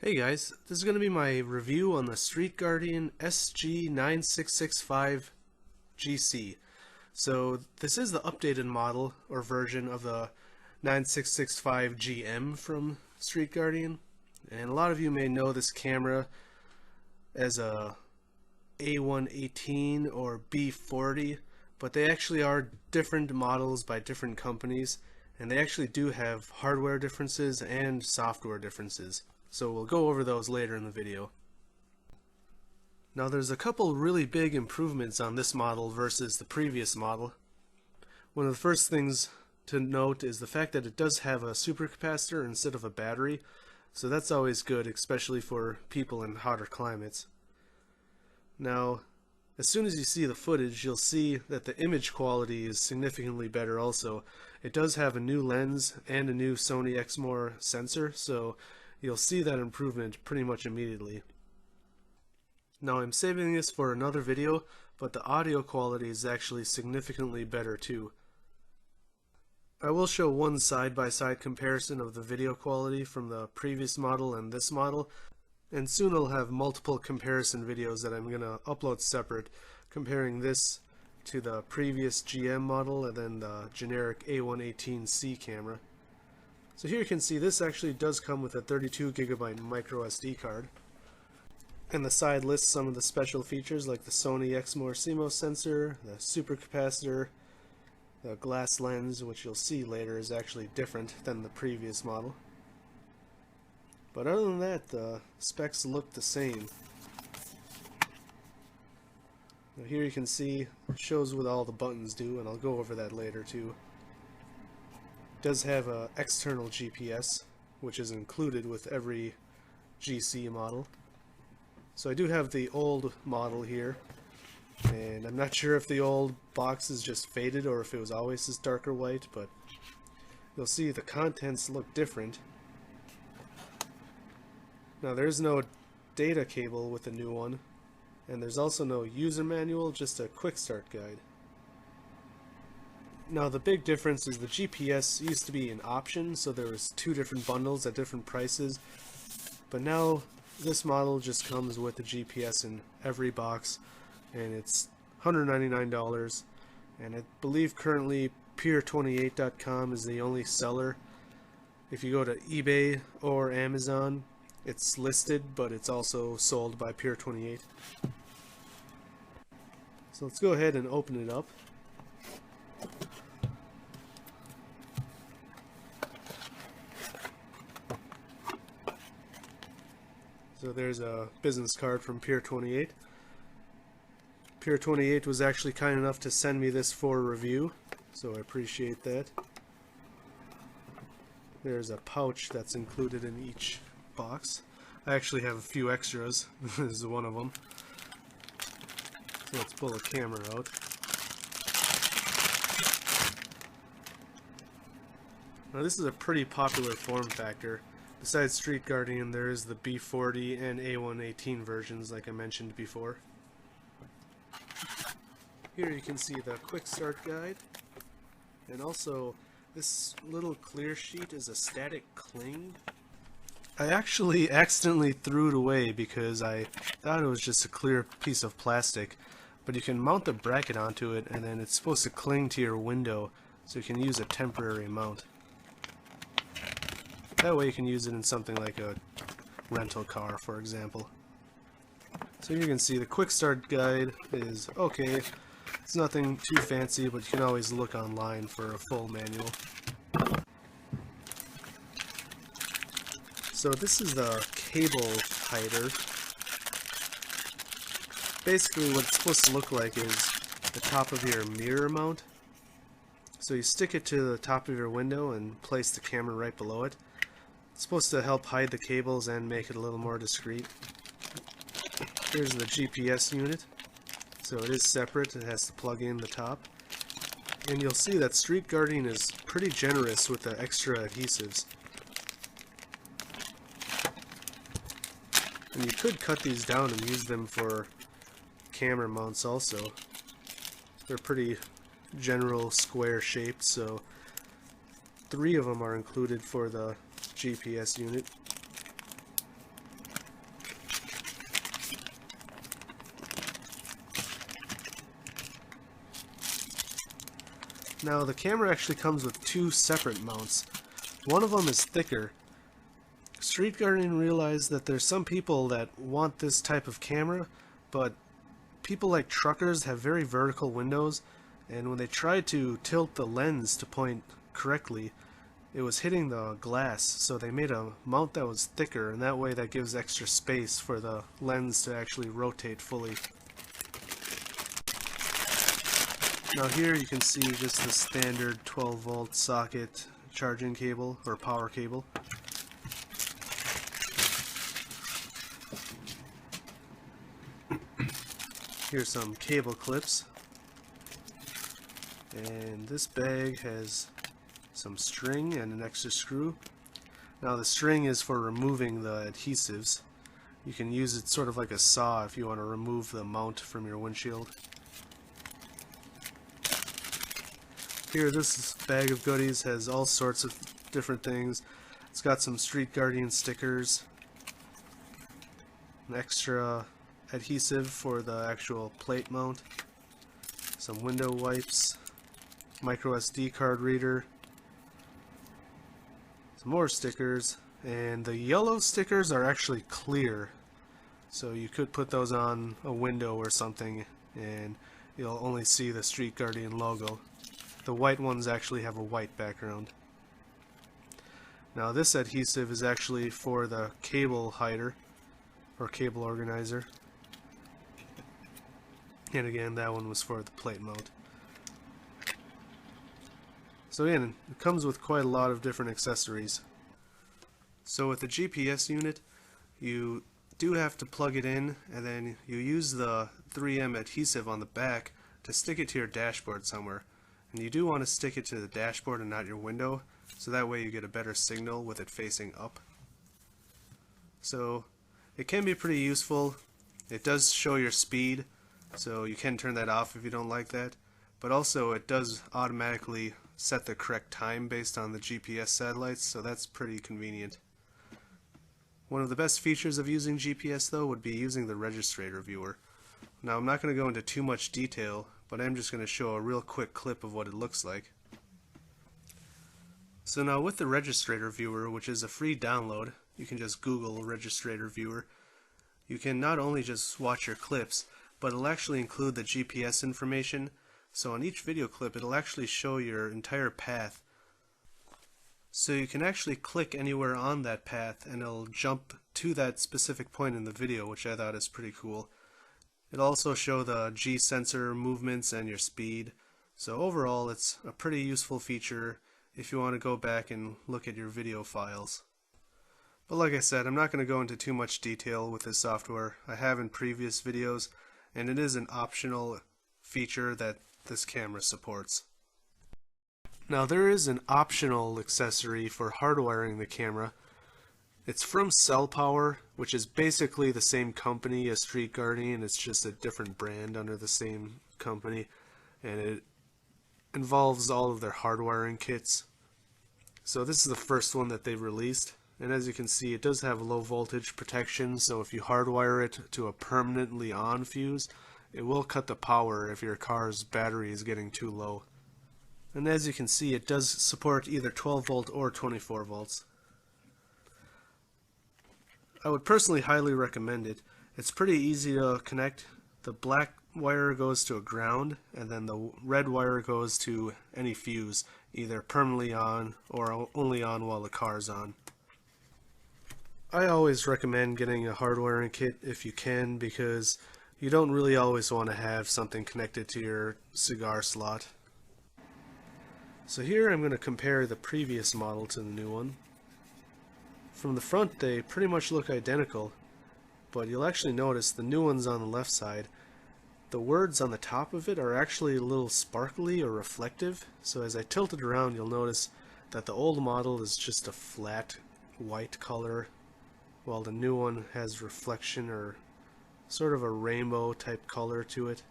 Hey guys, this is going to be my review on the Street Guardian SG9665GC. So this is the updated model or version of the 9665GM from Street Guardian. And a lot of you may know this camera as a A118 or B40, but they actually are different models by different companies, and they actually do have hardware differences and software differences. So we'll go over those later in the video. Now there's a couple really big improvements on this model versus the previous model. One of the first things to note is the fact that it does have a supercapacitor instead of a battery, so that's always good, especially for people in hotter climates. Now, as soon as you see the footage, you'll see that the image quality is significantly better also. It does have a new lens and a new Sony Exmor sensor, so you'll see that improvement pretty much immediately. Now I'm saving this for another video, but the audio quality is actually significantly better too. I will show one side-by-side comparison of the video quality from the previous model and this model, and soon I'll have multiple comparison videos that I'm going to upload separate, comparing this to the previous GM model and then the generic A118C camera. So here you can see this actually does come with a 32GB micro SD card. And the side lists some of the special features like the Sony Exmor CMOS sensor, the supercapacitor, the glass lens, which you'll see later is actually different than the previous model. But other than that, the specs look the same. Now here you can see it shows what all the buttons do, and I'll go over that later too. Does have an external GPS, which is included with every GC model. So I do have the old model here, and I'm not sure if the old box is just faded or if it was always this darker white, but you'll see the contents look different. Now there's no data cable with the new one, and there's also no user manual, just a quick start guide. Now the big difference is the GPS used to be an option, so there was two different bundles at different prices, but now this model just comes with the GPS in every box, and it's $199, and I believe currently Pier28.com is the only seller. If you go to eBay or Amazon, it's listed, but it's also sold by Pier28. So let's go ahead and open it up. So there's a business card from Pier28. Pier28 was actually kind enough to send me this for review, so I appreciate that. There's a pouch that's included in each box. I actually have a few extras. This is one of them. So let's pull the camera out. Now this is a pretty popular form factor. Besides Street Guardian, there is the B40 and A118 versions like I mentioned before. Here you can see the quick start guide, and also this little clear sheet is a static cling. I actually accidentally threw it away because I thought it was just a clear piece of plastic, but you can mount the bracket onto it and then it's supposed to cling to your window, so you can use a temporary mount. That way you can use it in something like a rental car, for example. So you can see the quick start guide is okay. It's nothing too fancy, but you can always look online for a full manual. So this is the cable hider. Basically what it's supposed to look like is the top of your mirror mount. So you stick it to the top of your window and place the camera right below it. It's supposed to help hide the cables and make it a little more discreet. Here's the GPS unit. So it is separate, it has to plug in the top. And you'll see that Street Guardian is pretty generous with the extra adhesives. And you could cut these down and use them for camera mounts also. They're pretty general square shaped, so 3 of them are included for the GPS unit. Now the camera actually comes with two separate mounts. One of them is thicker. Street Guardian realized that there's some people that want this type of camera, but people like truckers have very vertical windows, and when they tried to tilt the lens to point correctly, it was hitting the glass, so they made a mount that was thicker, and that way that gives extra space for the lens to actually rotate fully. Now here you can see just the standard 12 volt socket charging cable or power cable. Here's some cable clips, and this bag has some string and an extra screw. Now the string is for removing the adhesives. You can use it sort of like a saw if you want to remove the mount from your windshield. Here, this bag of goodies has all sorts of different things. It's got some Street Guardian stickers, an extra adhesive for the actual plate mount, some window wipes, micro SD card reader, some more stickers, and the yellow stickers are actually clear, so you could put those on a window or something and you'll only see the Street Guardian logo. The white ones actually have a white background. Now this adhesive is actually for the cable hider or cable organizer, and again that one was for the plate mount. So again, it comes with quite a lot of different accessories. So with the GPS unit, you do have to plug it in, and then you use the 3M adhesive on the back to stick it to your dashboard somewhere. And you do want to stick it to the dashboard and not your window, so that way you get a better signal with it facing up. So it can be pretty useful. It does show your speed, so you can turn that off if you don't like that. But also it does automatically set the correct time based on the GPS satellites, so that's pretty convenient. One of the best features of using GPS though would be using the registrator viewer. Now I'm not going to go into too much detail, but I'm just going to show a real quick clip of what it looks like. So now with the registrator viewer, which is a free download, you can just Google registrator viewer. You can not only just watch your clips, but it'll actually include the GPS information. So on each video clip it'll actually show your entire path. So you can actually click anywhere on that path and it'll jump to that specific point in the video, which I thought is pretty cool. It'll also show the G sensor movements and your speed. So overall it's a pretty useful feature if you want to go back and look at your video files. But like I said, I'm not going to go into too much detail with this software. I have in previous videos, and it is an optional feature that this camera supports. Now there is an optional accessory for hardwiring the camera. It's from Cell Power, which is basically the same company as Street Guardian. It's just a different brand under the same company, and it involves all of their hardwiring kits. So this is the first one that they've released, and as you can see it does have low voltage protection, so if you hardwire it to a permanently on fuse, it will cut the power if your car's battery is getting too low. And as you can see, it does support either 12 volt or 24 volts. I would personally highly recommend it. It's pretty easy to connect. The black wire goes to a ground, and then the red wire goes to any fuse, either permanently on or only on while the car's on. I always recommend getting a hardwiring kit if you can, because you don't really always want to have something connected to your cigar slot. So here I'm going to compare the previous model to the new one. From the front they pretty much look identical, but you'll actually notice the new one's on the left side. The words on the top of it are actually a little sparkly or reflective, so as I tilt it around you'll notice that the old model is just a flat white color, while the new one has reflection or sort of a rainbow type color to it.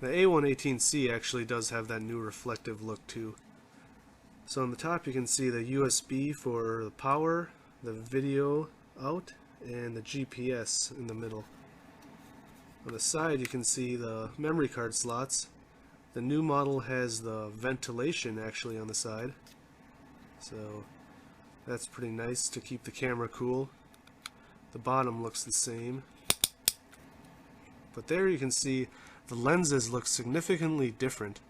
The A118C actually does have that new reflective look too. So on the top you can see the USB for the power, the video out, and the GPS in the middle. On the side you can see the memory card slots, The new model has the ventilation actually on the side, so that's pretty nice to keep the camera cool. The bottom looks the same, but there you can see the lenses look significantly different.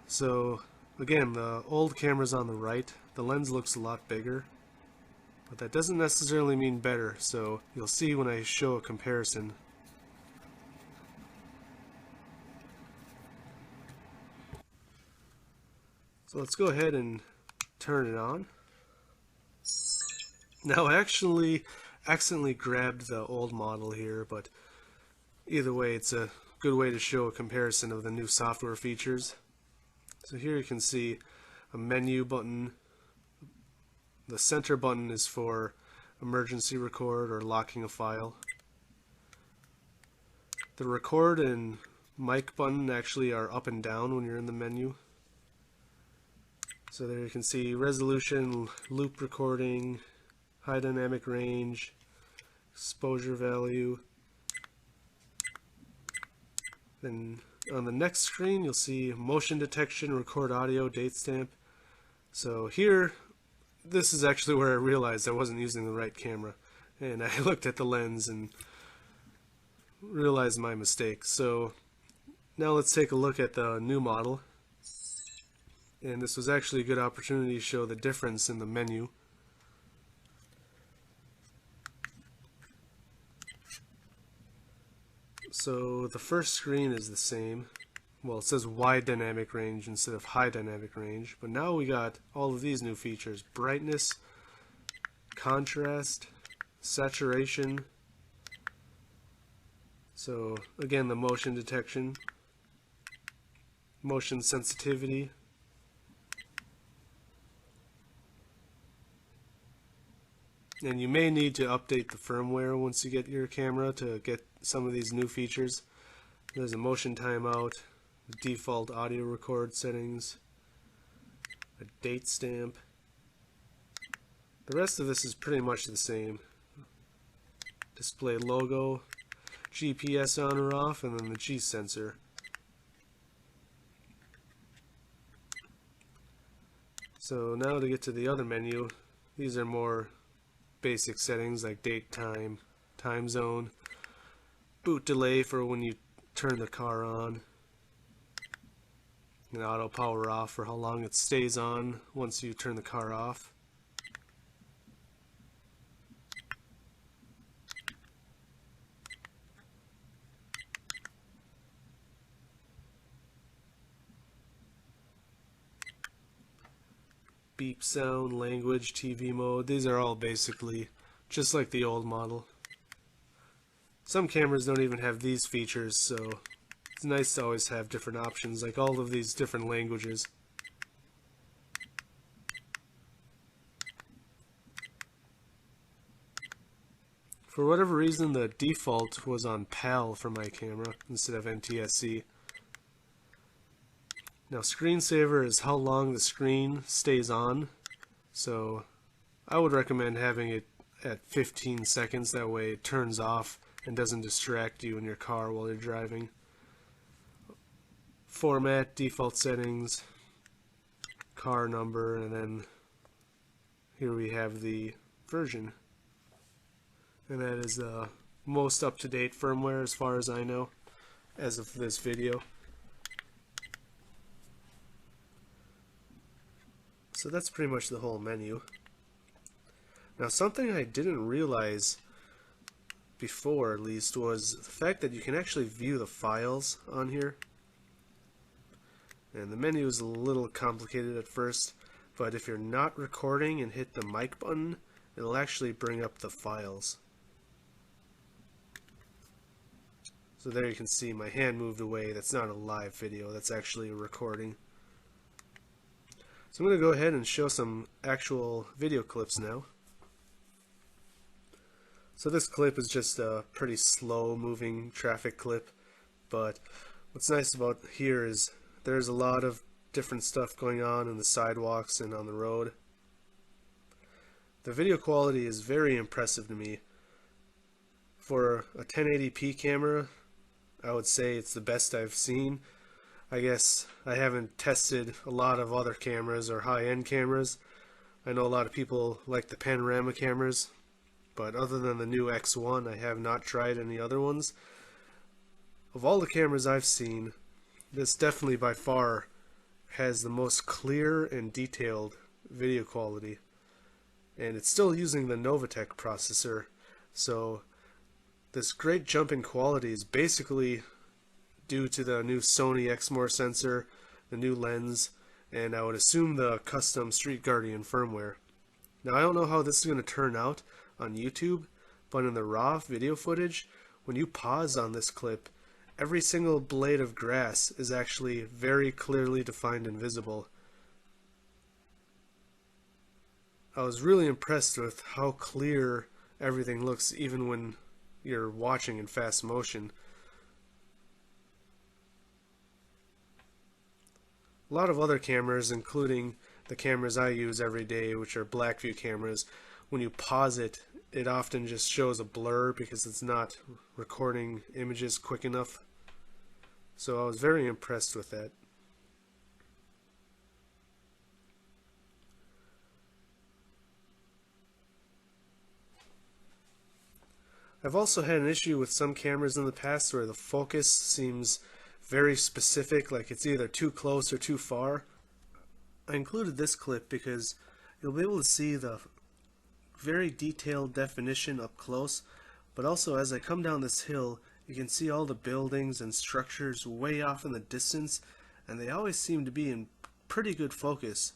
So again, the old camera's on the right, the lens looks a lot bigger, but that doesn't necessarily mean better, so you'll see when I show a comparison. So let's go ahead and turn it on. Now I actually accidentally grabbed the old model here, but either way it's a good way to show a comparison of the new software features. So here you can see a menu button. The center button is for emergency record or locking a file. The record and mic button actually are up and down when you're in the menu. So there you can see resolution, loop recording, high dynamic range, exposure value. Then on the next screen you'll see motion detection, record audio, date stamp. So here, this is actually where I realized I wasn't using the right camera, and I looked at the lens and realized my mistake. So now let's take a look at the new model. And this was actually a good opportunity to show the difference in the menu. So the first screen is the same. Well, it says wide dynamic range instead of high dynamic range, but now we got all of these new features: brightness, contrast, saturation. So again, the motion detection, motion sensitivity, and you may need to update the firmware once you get your camera to get some of these new features. There's a motion timeout, default audio record settings, a date stamp. The rest of this is pretty much the same. Display logo, GPS on or off, and then the G sensor. So now to get to the other menu, these are more basic settings like date, time, time zone, boot delay for when you turn the car on, and auto power off for how long it stays on once you turn the car off. Beep sound, language, TV mode, these are all basically just like the old model. Some cameras don't even have these features, so it's nice to always have different options, like all of these different languages. For whatever reason, the default was on PAL for my camera instead of NTSC. Now, screensaver is how long the screen stays on, so I would recommend having it at 15 seconds, that way it turns off and doesn't distract you in your car while you're driving. Format, default settings, car number, and then here we have the version. And that is the most up-to-date firmware as far as I know as of this video. So that's pretty much the whole menu. Now, something I didn't realize before, at least, was the fact that you can actually view the files on here. And the menu is a little complicated at first, but if you're not recording and hit the mic button, it'll actually bring up the files. So there you can see my hand moved away. That's not a live video, that's actually a recording. So I'm going to go ahead and show some actual video clips now. So this clip is just a pretty slow moving traffic clip, but what's nice about here is there's a lot of different stuff going on in the sidewalks and on the road. The video quality is very impressive to me. For a 1080p camera, I would say it's the best I've seen. I guess I haven't tested a lot of other cameras or high-end cameras. I know a lot of people like the panorama cameras, but other than the new X1, I have not tried any other ones. Of all the cameras I've seen, this definitely by far has the most clear and detailed video quality. And it's still using the Novatech processor, so this great jump in quality is basically due to the new Sony Exmor sensor, the new lens, and I would assume the custom Street Guardian firmware. Now I don't know how this is going to turn out on YouTube, but in the raw video footage, when you pause on this clip, every single blade of grass is actually very clearly defined and visible. I was really impressed with how clear everything looks even when you're watching in fast motion. A lot of other cameras, including the cameras I use every day, which are black view cameras, when you pause it, it often just shows a blur because it's not recording images quick enough. So I was very impressed with that. I've also had an issue with some cameras in the past where the focus seems very specific, like it's either too close or too far. I included this clip because you'll be able to see the very detailed definition up close, but also as I come down this hill, you can see all the buildings and structures way off in the distance, and they always seem to be in pretty good focus.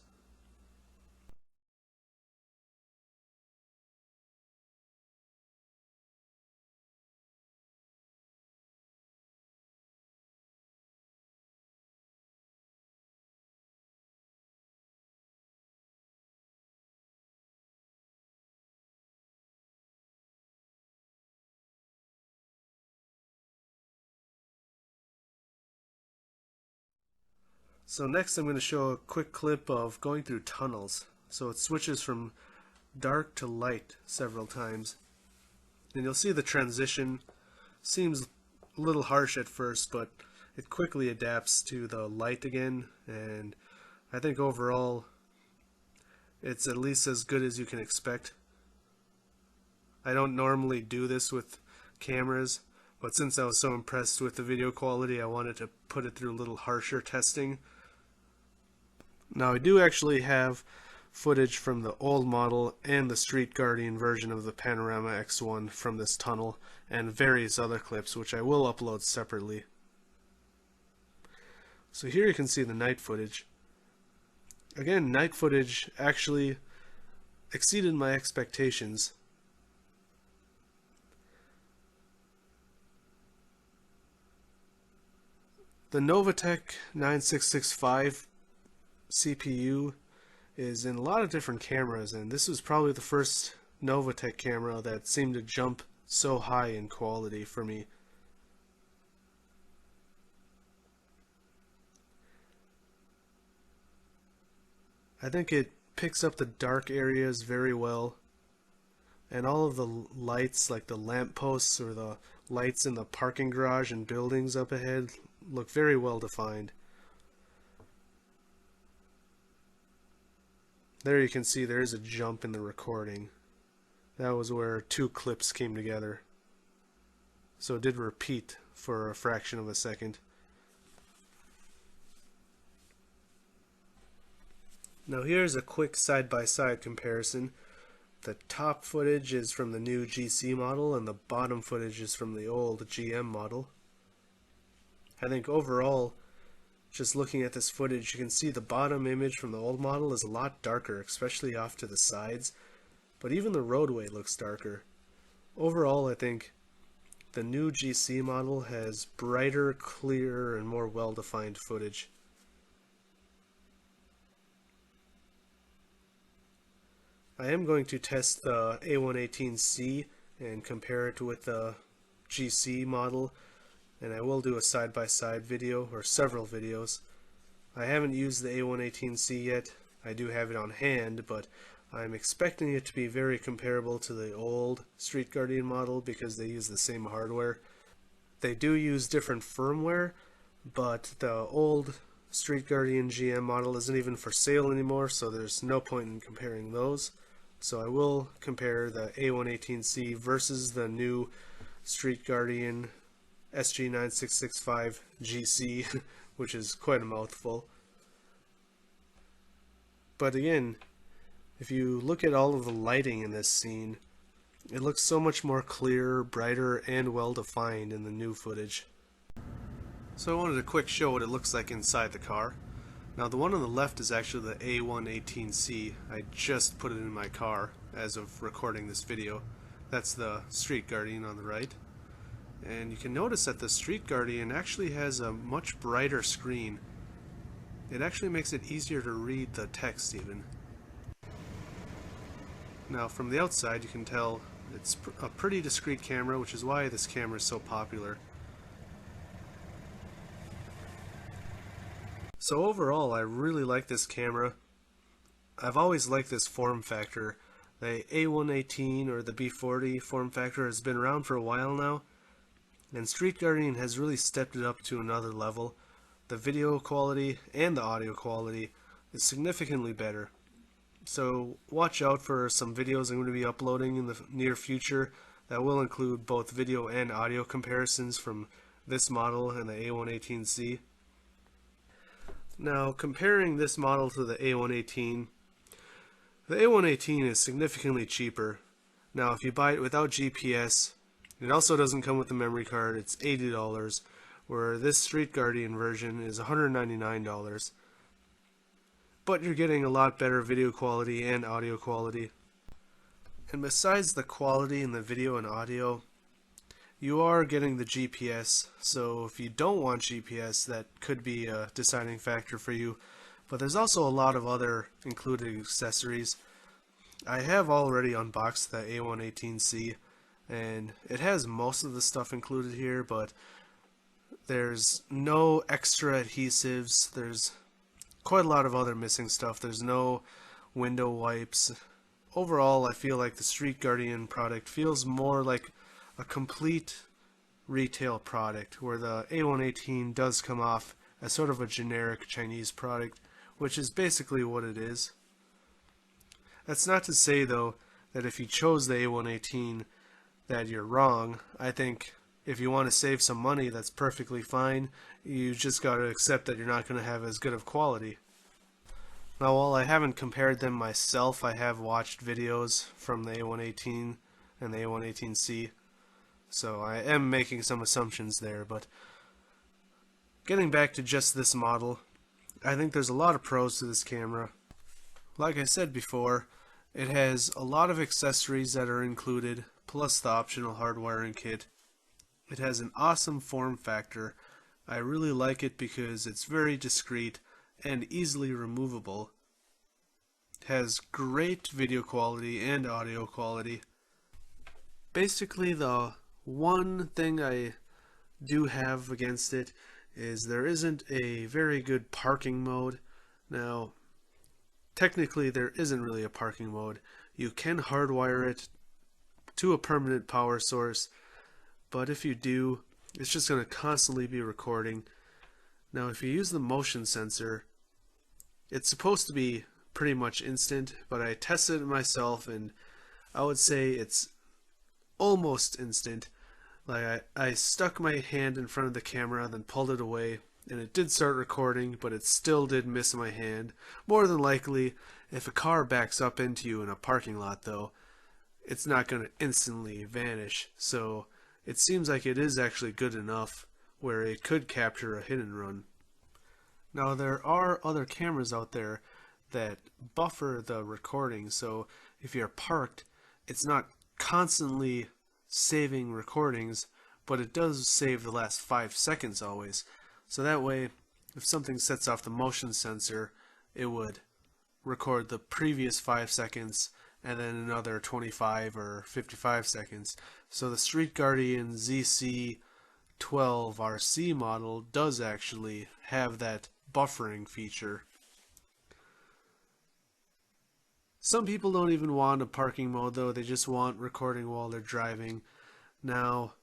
So next I'm going to show a quick clip of going through tunnels. So it switches from dark to light several times. And you'll see the transition seems a little harsh at first, but it quickly adapts to the light again, and I think overall it's at least as good as you can expect. I don't normally do this with cameras, but since I was so impressed with the video quality, I wanted to put it through a little harsher testing. Now I do actually have footage from the old model and the Street Guardian version of the Panorama X1 from this tunnel, and various other clips which I will upload separately. So here you can see the night footage. Again, night footage actually exceeded my expectations. The Novatech 9665 CPU is in a lot of different cameras, and this was probably the first Novatech camera that seemed to jump so high in quality for me. I think it picks up the dark areas very well, and all of the lights, like the lamp posts or the lights in the parking garage and buildings up ahead, look very well defined. There you can see there is a jump in the recording. That was where two clips came together. So it did repeat for a fraction of a second. Now here's a quick side-by-side comparison. The top footage is from the new GC model and the bottom footage is from the old GM model. I think overall, just looking at this footage, you can see the bottom image from the old model is a lot darker, especially off to the sides, but even the roadway looks darker. Overall, I think the new GC model has brighter, clearer, and more well-defined footage. I am going to test the A118C and compare it with the GC model, and I will do a side-by-side video, or several videos. I haven't used the A118C yet. I do have it on hand, but I'm expecting it to be very comparable to the old Street Guardian model because they use the same hardware. They do use different firmware, but the old Street Guardian GM model isn't even for sale anymore, so there's no point in comparing those. So I will compare the A118C versus the new Street Guardian SG9665GC, which is quite a mouthful. But again, if you look at all of the lighting in this scene, it looks so much more clear, brighter, and well defined in the new footage. So I wanted to quick show what it looks like inside the car. Now the one on the left is actually the A118C. I just put it in my car as of recording this video. That's the Street Guardian on the right. And you can notice that the Street Guardian actually has a much brighter screen. It actually makes it easier to read the text even. Now from the outside you can tell it's a pretty discreet camera, which is why this camera is so popular. So overall, I really like this camera. I've always liked this form factor. The A118 or the B40 form factor has been around for a while now, and Street Guardian has really stepped it up to another level. The video quality and the audio quality is significantly better. So watch out for some videos I'm going to be uploading in the near future that will include both video and audio comparisons from this model and the A118C. Now, comparing this model to the A118, the A118 is significantly cheaper. Now, if you buy it without GPS, it also doesn't come with the memory card, it's $80, where this Street Guardian version is $199. But you're getting a lot better video quality and audio quality. And besides the quality in the video and audio, you are getting the GPS, so if you don't want GPS, that could be a deciding factor for you. But there's also a lot of other included accessories. I have already unboxed the A118C, and it has most of the stuff included here, but there's no extra adhesives. There's quite a lot of other missing stuff. There's no window wipes. Overall, I feel like the Street Guardian product feels more like a complete retail product, where the A118 does come off as sort of a generic Chinese product, which is basically what it is. That's not to say though that if you chose the A118 that you're wrong. I think if you want to save some money, that's perfectly fine. You just got to accept that you're not going to have as good of quality. Now, while I haven't compared them myself, I have watched videos from the A118 and the A118C. So I am making some assumptions there, but getting back to just this model, I think there's a lot of pros to this camera. Like I said before, it has a lot of accessories that are included, plus the optional hardwiring kit. It has an awesome form factor. I really like it because it's very discreet and easily removable. It has great video quality and audio quality. Basically, the one thing I do have against it is there isn't a very good parking mode. Now, technically there isn't really a parking mode. You can hardwire it to a permanent power source, but if you do, it's just going to constantly be recording. Now, if you use the motion sensor, it's supposed to be pretty much instant, but I tested it myself and I would say it's almost instant. Like I stuck my hand in front of the camera, then pulled it away, and it did start recording, but it still did miss my hand. More than likely, if a car backs up into you in a parking lot though, it's not going to instantly vanish. So it seems like it is actually good enough where it could capture a hit and run. Now, there are other cameras out there that buffer the recording, so if you're parked, it's not constantly saving recordings, but it does save the last 5 seconds always. So that way, if something sets off the motion sensor, it would record the previous 5 seconds and then another 25 or 55 seconds. So the Street Guardian ZC12 RC model does actually have that buffering feature. Some people don't even want a parking mode though, they just want recording while they're driving. Now,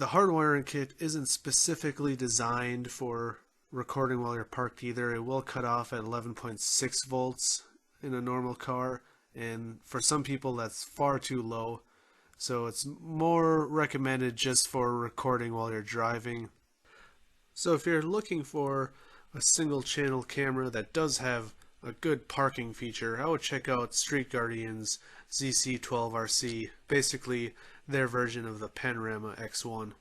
The hardwiring kit isn't specifically designed for recording while you're parked either. It will cut off at 11.6 volts in a normal car, and for some people that's far too low. So it's more recommended just for recording while you're driving. So if you're looking for a single channel camera that does have a good parking feature, I would check out Street Guardian's ZC12RC, basically their version of the Panorama X1.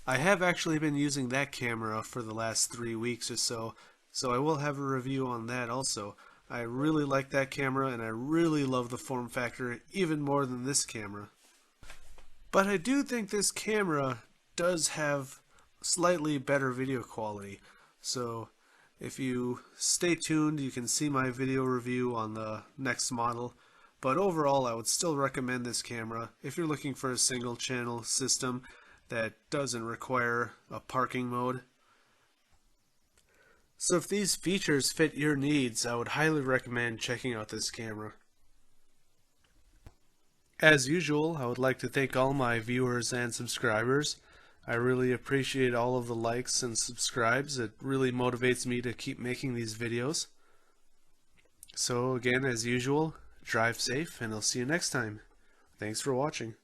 I have actually been using that camera for the last 3 weeks or so, so I will have a review on that also. I really like that camera and I really love the form factor even more than this camera. But I do think this camera does have slightly better video quality, so if you stay tuned you can see my video review on the next model. But overall I would still recommend this camera if you're looking for a single channel system that doesn't require a parking mode. So if these features fit your needs, I would highly recommend checking out this camera. As usual, I would like to thank all my viewers and subscribers. I really appreciate all of the likes and subscribes. It really motivates me to keep making these videos. So again, as usual, drive safe and I'll see you next time. Thanks for watching.